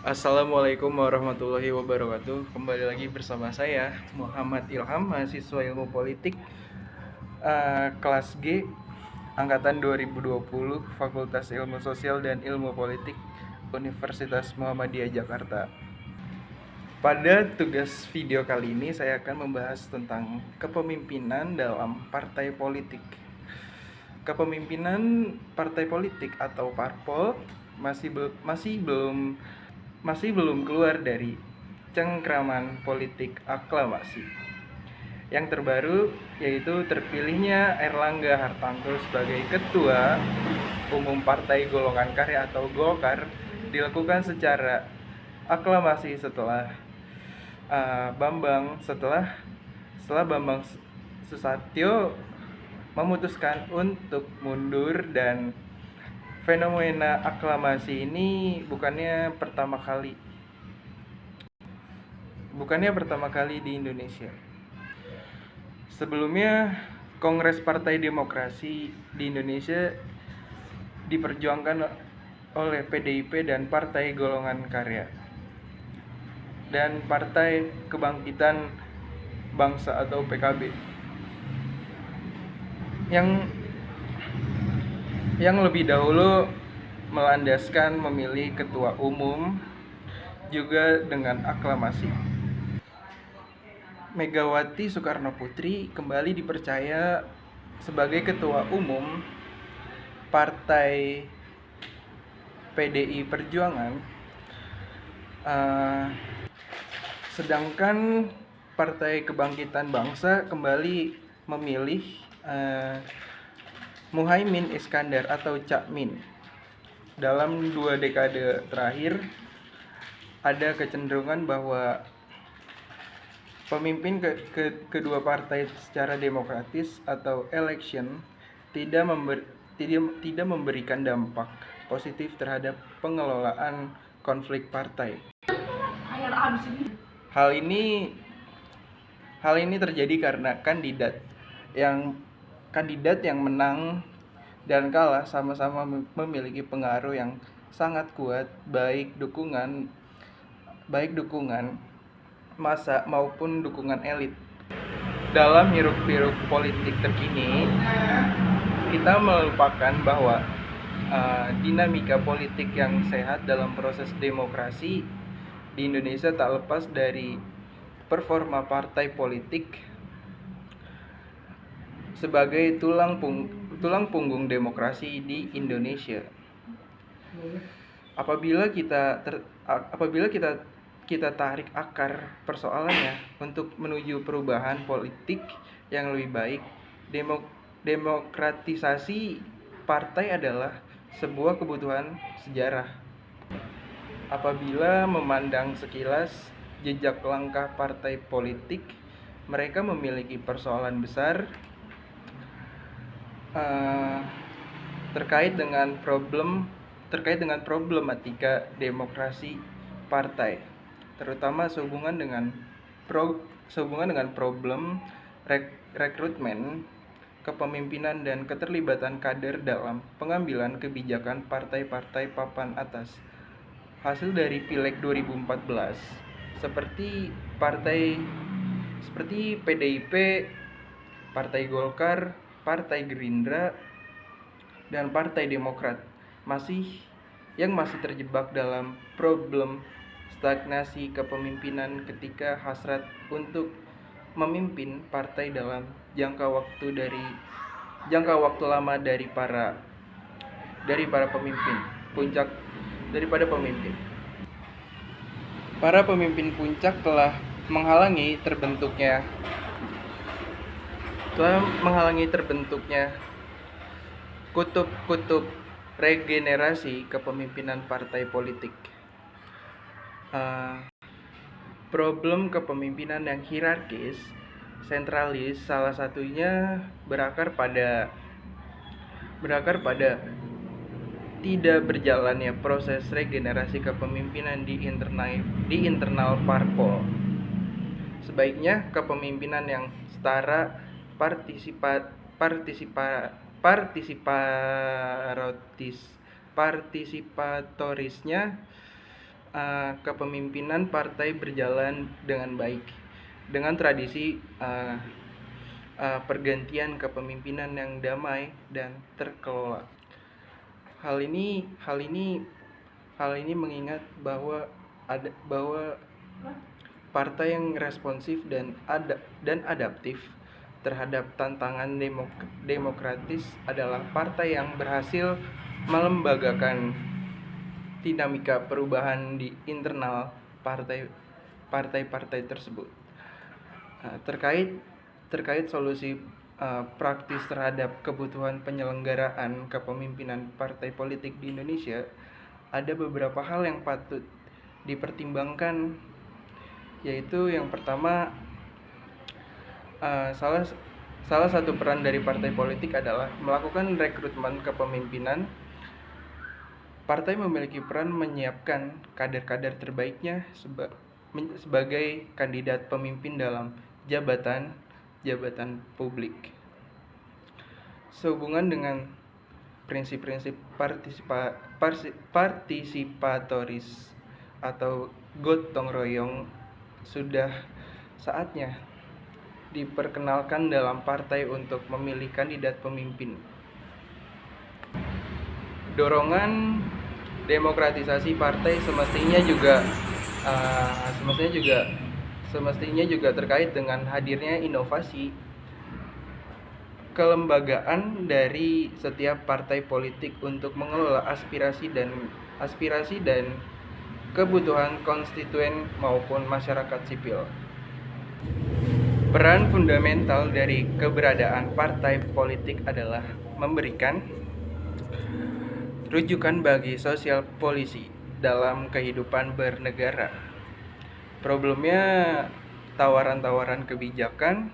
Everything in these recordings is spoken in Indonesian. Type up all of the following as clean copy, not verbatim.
Assalamualaikum warahmatullahi wabarakatuh. Kembali lagi bersama saya Muhammad Ilham, mahasiswa Ilmu Politik kelas G angkatan 2020, Fakultas Ilmu Sosial dan Ilmu Politik, Universitas Muhammadiyah Jakarta. Pada tugas video kali ini saya akan membahas tentang kepemimpinan dalam partai politik. Kepemimpinan partai politik atau parpol masih belum keluar dari cengkraman politik aklamasi. Yang terbaru yaitu terpilihnya Airlangga Hartarto sebagai Ketua Umum Partai Golongan Karya atau Golkar dilakukan secara aklamasi setelah Bambang Susatyo memutuskan untuk mundur. Dan fenomena aklamasi ini bukannya pertama kali di Indonesia. Sebelumnya, Kongres Partai Demokrasi di Indonesia diperjuangkan oleh PDIP dan Partai Golongan Karya dan Partai Kebangkitan Bangsa atau PKB yang lebih dahulu melandaskan memilih ketua umum juga dengan aklamasi. Megawati Soekarnoputri kembali dipercaya sebagai ketua umum Partai PDI Perjuangan, sedangkan Partai Kebangkitan Bangsa kembali memilih Muhaimin Iskandar atau Cak Min. Dalam 2 dekade terakhir ada kecenderungan bahwa pemimpin kedua partai secara demokratis atau election tidak memberikan dampak positif terhadap pengelolaan konflik partai. Hal ini terjadi karena kandidat yang menang dan kalah sama-sama memiliki pengaruh yang sangat kuat, baik dukungan massa maupun dukungan elit. Dalam hiruk-pikuk politik terkini, kita melupakan bahwa dinamika politik yang sehat dalam proses demokrasi di Indonesia tak lepas dari performa partai politik sebagai tulang punggung demokrasi di Indonesia. Apabila kita tarik akar persoalannya untuk menuju perubahan politik yang lebih baik, demokratisasi partai adalah sebuah kebutuhan sejarah. Apabila memandang sekilas jejak langkah partai politik, mereka memiliki persoalan besar terkait dengan problematika demokrasi partai, terutama sehubungan dengan problem rekrutmen, kepemimpinan dan keterlibatan kader dalam pengambilan kebijakan partai-partai papan atas. Hasil dari Pileg 2014 seperti PDIP, Partai Golkar, Partai Gerindra, dan Partai Demokrat masih terjebak dalam problem stagnasi kepemimpinan ketika hasrat untuk memimpin partai dalam jangka waktu lama daripada pemimpin Para pemimpin puncak telah menghalangi terbentuknya kutub-kutub regenerasi kepemimpinan partai politik. Problem kepemimpinan yang hierarkis, sentralis, salah satunya berakar pada tidak berjalannya proses regenerasi kepemimpinan di internal parpol. Sebaiknya kepemimpinan yang setara, partisipatorisnya kepemimpinan partai berjalan dengan baik dengan tradisi pergantian kepemimpinan yang damai dan terkelola. Hal ini mengingat bahwa partai yang responsif dan adaptif terhadap tantangan demokratis adalah partai yang berhasil melembagakan dinamika perubahan di internal partai tersebut. Terkait solusi praktis terhadap kebutuhan penyelenggaraan kepemimpinan partai politik di Indonesia, ada beberapa hal yang patut dipertimbangkan, yaitu yang pertama, salah satu peran dari partai politik adalah melakukan rekrutmen kepemimpinan. Partai memiliki peran menyiapkan kader-kader terbaiknya sebagai kandidat pemimpin dalam jabatan publik. Sehubungan dengan prinsip-prinsip partisipatoris atau gotong royong, sudah saatnya diperkenalkan dalam partai untuk memilih kandidat pemimpin. Dorongan demokratisasi partai semestinya juga terkait dengan hadirnya inovasi kelembagaan dari setiap partai politik untuk mengelola aspirasi dan kebutuhan konstituen maupun masyarakat sipil. Peran fundamental dari keberadaan partai politik adalah memberikan rujukan bagi sosial polisi dalam kehidupan bernegara. Problemnya tawaran-tawaran kebijakan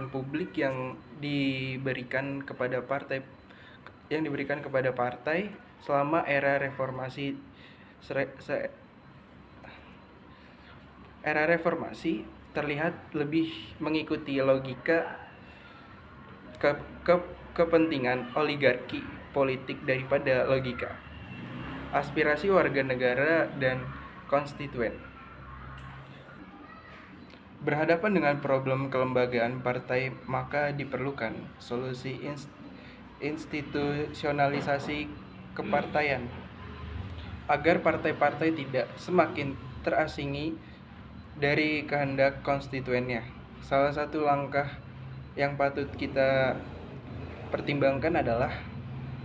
publik yang diberikan kepada partai selama era reformasi terlihat lebih mengikuti logika kepentingan oligarki politik daripada logika aspirasi warga negara dan konstituen. Berhadapan dengan problem kelembagaan partai, maka diperlukan solusi institusionalisasi kepartaian agar partai-partai tidak semakin terasingi dari kehendak konstituennya. Salah satu langkah yang patut kita pertimbangkan adalah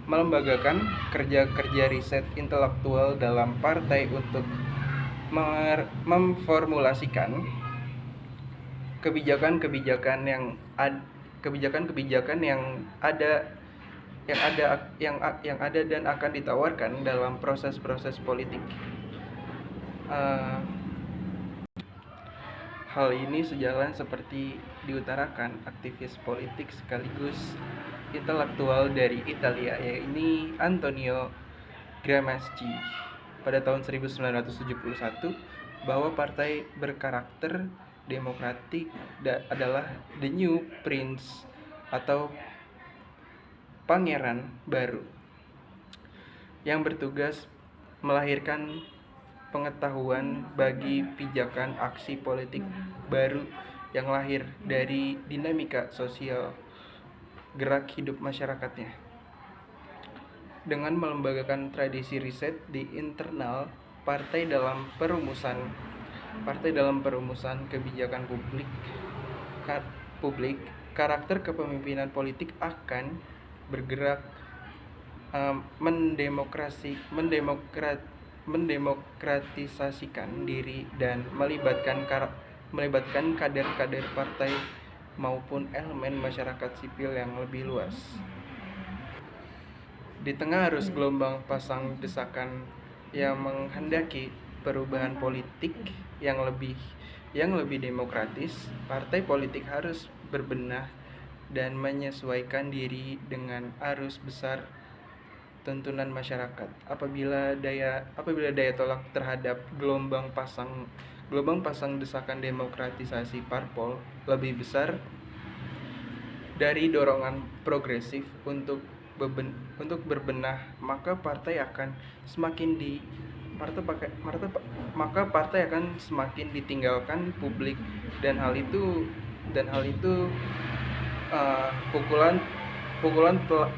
melembagakan kerja-kerja riset intelektual dalam partai untuk memformulasikan kebijakan-kebijakan yang ada dan akan ditawarkan dalam proses-proses politik. Hal ini sejalan seperti diutarakan aktivis politik sekaligus intelektual dari Italia, yaitu Antonio Gramsci pada tahun 1971, bahwa partai berkarakter demokratik adalah the new prince atau pangeran baru yang bertugas melahirkan pengetahuan bagi pijakan aksi politik baru yang lahir dari dinamika sosial gerak hidup masyarakatnya. Dengan melembagakan tradisi riset di internal partai dalam perumusan kebijakan publik, karakter kepemimpinan politik akan bergerak mendemokratisasikan diri dan melibatkan kader-kader partai maupun elemen masyarakat sipil yang lebih luas. Di tengah arus gelombang pasang desakan yang menghendaki perubahan politik yang lebih demokratis, partai politik harus berbenah dan menyesuaikan diri dengan arus besar tuntunan masyarakat. Apabila daya tolak terhadap gelombang pasang desakan demokratisasi parpol lebih besar dari dorongan progresif untuk berbenah, maka partai akan semakin maka partai akan semakin ditinggalkan publik, dan hal itu pukulan pukulan telak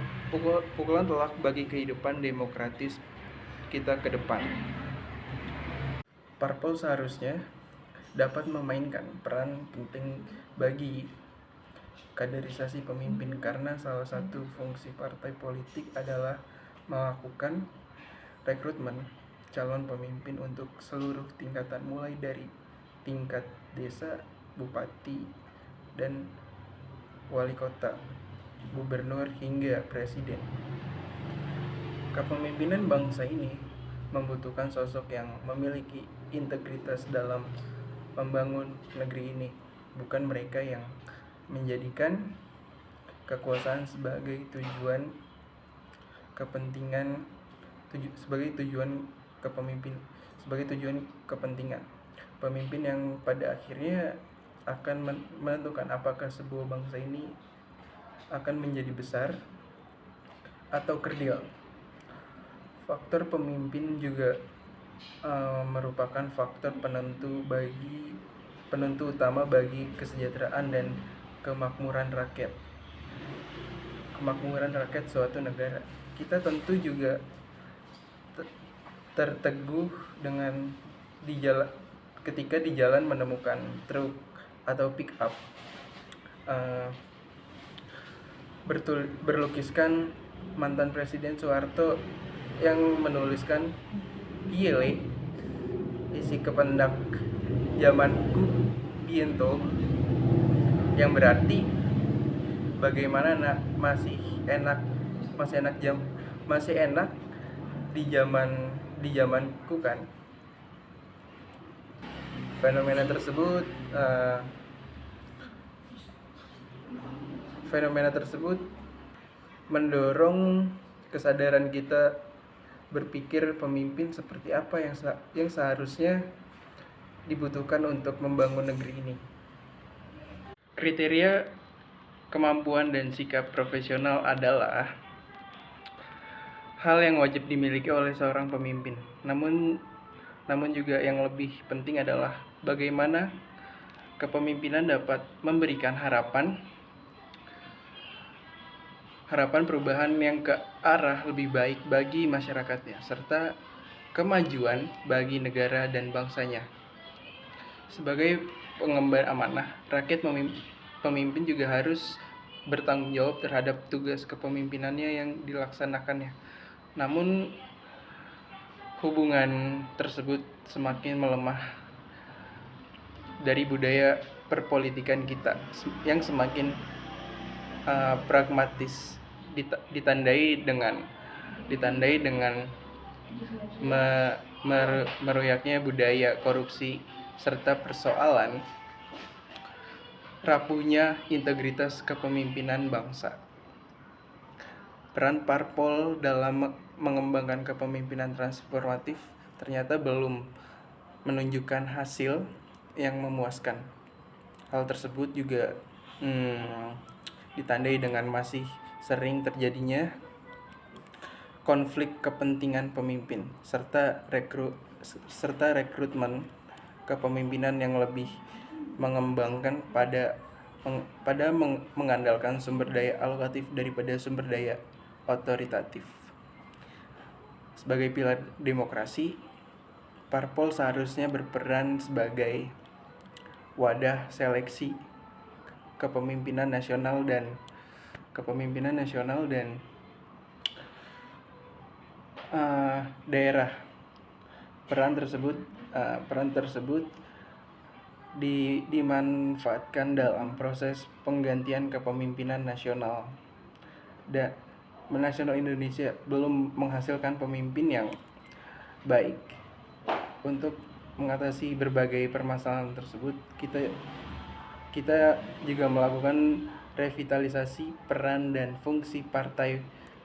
pukulan telak bagi kehidupan demokratis kita ke depan. Parpol seharusnya dapat memainkan peran penting bagi kaderisasi pemimpin, karena salah satu fungsi partai politik adalah melakukan rekrutmen calon pemimpin untuk seluruh tingkatan, mulai dari tingkat desa, bupati, dan wali kota, gubernur, hingga presiden. Kepemimpinan bangsa ini membutuhkan sosok yang memiliki integritas dalam membangun negeri ini, bukan mereka yang menjadikan kekuasaan sebagai tujuan kepentingan. Pemimpin yang pada akhirnya akan menentukan apakah sebuah bangsa ini akan menjadi besar atau kerdil. Faktor pemimpin juga merupakan faktor penentu utama bagi kesejahteraan dan kemakmuran rakyat suatu negara. Kita tentu juga terteguh ketika di jalan menemukan truk atau pick up berlukiskan mantan Presiden Soeharto yang menuliskan "Piye isi kependak zamanku biento", yang berarti bagaimana masih enak di zamanku kan. Fenomena tersebut mendorong kesadaran kita berpikir pemimpin seperti apa yang seharusnya dibutuhkan untuk membangun negeri ini. Kriteria kemampuan dan sikap profesional adalah hal yang wajib dimiliki oleh seorang pemimpin. Namun juga yang lebih penting adalah bagaimana kepemimpinan dapat memberikan harapan perubahan yang ke arah lebih baik bagi masyarakatnya, serta kemajuan bagi negara dan bangsanya. Sebagai pengemban amanah, pemimpin juga harus bertanggung jawab terhadap tugas kepemimpinannya yang dilaksanakannya. Namun hubungan tersebut semakin melemah dari budaya perpolitikan kita yang semakin pragmatis, ditandai dengan meruyaknya budaya korupsi serta persoalan rapuhnya integritas kepemimpinan bangsa. Peran parpol dalam mengembangkan kepemimpinan transformatif ternyata belum menunjukkan hasil yang memuaskan. Hal tersebut juga ditandai dengan masih sering terjadinya konflik kepentingan pemimpin serta rekrutmen kepemimpinan yang lebih mengembangkan pada mengandalkan sumber daya alokatif daripada sumber daya otoritatif. Sebagai pilar demokrasi, parpol seharusnya berperan sebagai wadah seleksi kepemimpinan nasional dan daerah. Peran tersebut dimanfaatkan dalam proses penggantian kepemimpinan nasional. Nasional Indonesia belum menghasilkan pemimpin yang baik. Untuk mengatasi berbagai permasalahan tersebut, kita juga melakukan revitalisasi peran dan fungsi partai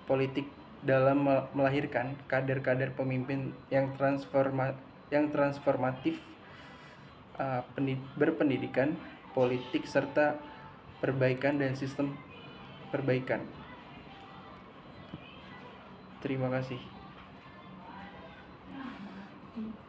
politik dalam melahirkan kader-kader pemimpin yang transformatif, berpendidikan politik serta perbaikan dan sistem perbaikan. Terima kasih. Hmm.